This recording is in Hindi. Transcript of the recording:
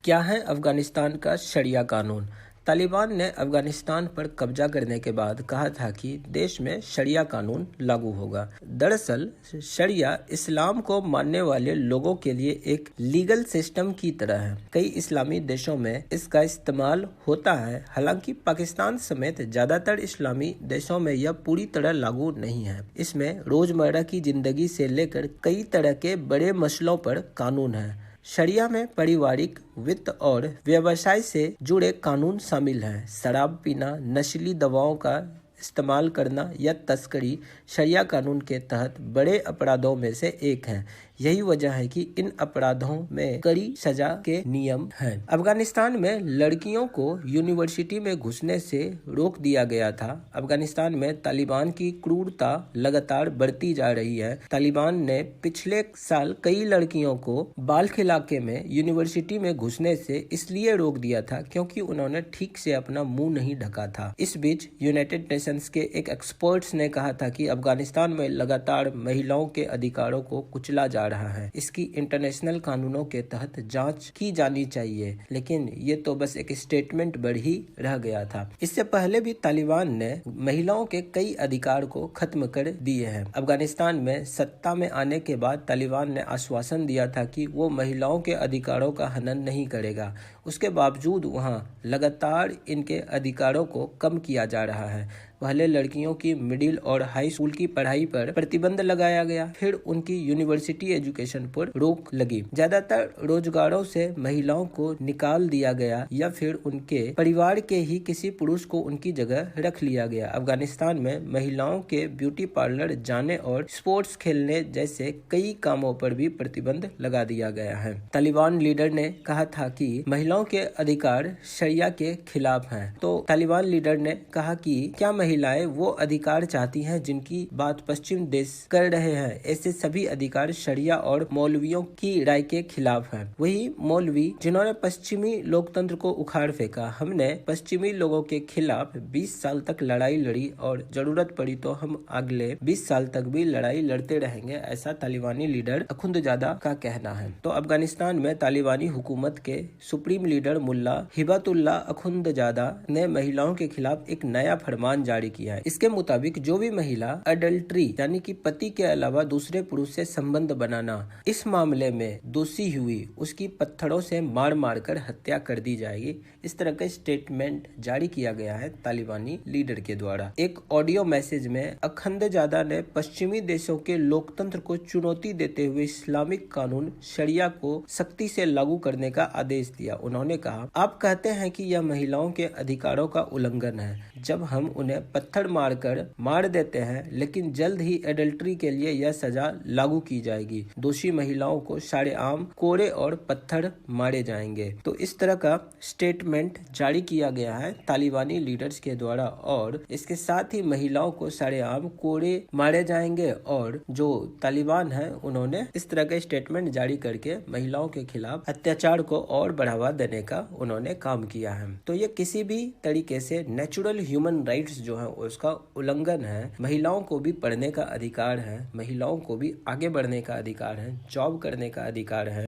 क्या है अफगानिस्तान का शरिया कानून? तालिबान ने अफगानिस्तान पर कब्जा करने के बाद कहा था कि देश में शरिया कानून लागू होगा। दरअसल शरिया इस्लाम को मानने वाले लोगों के लिए एक लीगल सिस्टम की तरह है। कई इस्लामी देशों में इसका इस्तेमाल होता है, हालांकि पाकिस्तान समेत ज्यादातर इस्लामी देशों में यह पूरी तरह लागू नहीं है। इसमें रोजमर्रा की जिंदगी से लेकर कई तरह के बड़े मसलों पर कानून है। शरिया में पारिवारिक, वित्त और व्यवसाय से जुड़े कानून शामिल हैं। शराब पीना, नशीली दवाओं का इस्तेमाल करना या तस्करी शरिया कानून के तहत बड़े अपराधों में से एक है। यही वजह है कि इन अपराधों में कड़ी सजा के नियम हैं। अफगानिस्तान में लड़कियों को यूनिवर्सिटी में घुसने से रोक दिया गया था। अफगानिस्तान में तालिबान की क्रूरता लगातार बढ़ती जा रही है। तालिबान ने पिछले साल कई लड़कियों को बाल्ख इलाके में यूनिवर्सिटी में घुसने से इसलिए रोक दिया था क्योंकि उन्होंने ठीक से अपना मुंह नहीं ढका था। इस बीच यूनाइटेड नेशंस के एक एक्सपर्ट्स ने कहा था कि अफगानिस्तान में लगातार महिलाओं के अधिकारों को कुचला जा रहा है। इसकी इंटरनेशनल कानूनों के तहत जांच की जानी चाहिए, लेकिन ये तो बस एक स्टेटमेंट बन ही रह गया था। इससे पहले भी तालिबान ने महिलाओं के कई अधिकार को खत्म कर दिए हैं। अफगानिस्तान में सत्ता में आने के बाद तालिबान ने आश्वासन दिया था कि वो महिलाओं के अधिकारों का हनन नहीं करेगा। उसके बावजूद वहाँ लगातार इनके अधिकारों को कम किया जा रहा है। पहले लड़कियों की मिडिल और हाई स्कूल की पढ़ाई पर प्रतिबंध लगाया गया, फिर उनकी यूनिवर्सिटी एजुकेशन पर रोक लगी। ज्यादातर रोजगारों से महिलाओं को निकाल दिया गया या फिर उनके परिवार के ही किसी पुरुष को उनकी जगह रख लिया गया। अफगानिस्तान में महिलाओं के ब्यूटी पार्लर जाने और स्पोर्ट्स खेलने जैसे कई कामों पर भी प्रतिबंध लगा दिया गया है। तालिबान लीडर ने कहा था कि महिलाओं के अधिकार शरिया के खिलाफ हैं। तो तालिबान लीडर ने कहा कि क्या महिलाएं वो अधिकार चाहती हैं जिनकी बात पश्चिम देश कर रहे हैं? ऐसे सभी अधिकार शरिया और मौलवियों की राय के खिलाफ हैं। वही मौलवी जिन्होंने पश्चिमी लोकतंत्र को उखाड़ फेंका। हमने पश्चिमी लोगों के खिलाफ 20 साल तक लड़ाई लड़ी और जरूरत पड़ी तो हम अगले 20 साल तक भी लड़ाई लड़ते रहेंगे, ऐसा तालिबानी लीडर अखुंदजादा का कहना है। तो अफगानिस्तान में तालिबानी हुकूमत के सुप्रीम लीडर मुल्ला हिबतुल्लाह अखुंदजादा ने महिलाओं के खिलाफ एक नया फरमान जारी किया है। इसके मुताबिक जो भी महिला अडल्ट्री यानी कि पति के अलावा दूसरे पुरुष से संबंध बनाना इस मामले में दोषी हुई, उसकी पत्थरों से मार मार कर हत्या कर दी जाएगी। इस तरह का स्टेटमेंट जारी किया गया है तालिबानी लीडर के द्वारा। एक ऑडियो मैसेज में अखुंदजादा ने पश्चिमी देशों के लोकतंत्र को चुनौती देते हुए इस्लामिक कानून शरिया को सख्ती से लागू करने का आदेश दिया। उन्होंने कहा, आप कहते हैं कि यह महिलाओं के अधिकारों का उल्लंघन है जब हम उन्हें पत्थर मारकर मार देते हैं, लेकिन जल्द ही एडल्ट्री के लिए यह सजा लागू की जाएगी। दोषी महिलाओं को सरेआम कोड़े और पत्थर मारे जाएंगे। तो इस तरह का स्टेटमेंट जारी किया गया है तालिबानी लीडर्स के द्वारा और इसके साथ ही महिलाओं को सरेआम कोड़े मारे जाएंगे और जो तालिबान है उन्होंने इस तरह का स्टेटमेंट जारी करके महिलाओं के खिलाफ अत्याचार को और बढ़ावा देने का उन्होंने काम किया है। तो ये किसी भी तरीके से नेचुरल ह्यूमन राइट्स जो है उसका उल्लंघन है। महिलाओं को भी पढ़ने का अधिकार है, महिलाओं को भी आगे बढ़ने का अधिकार है, जॉब करने का अधिकार है।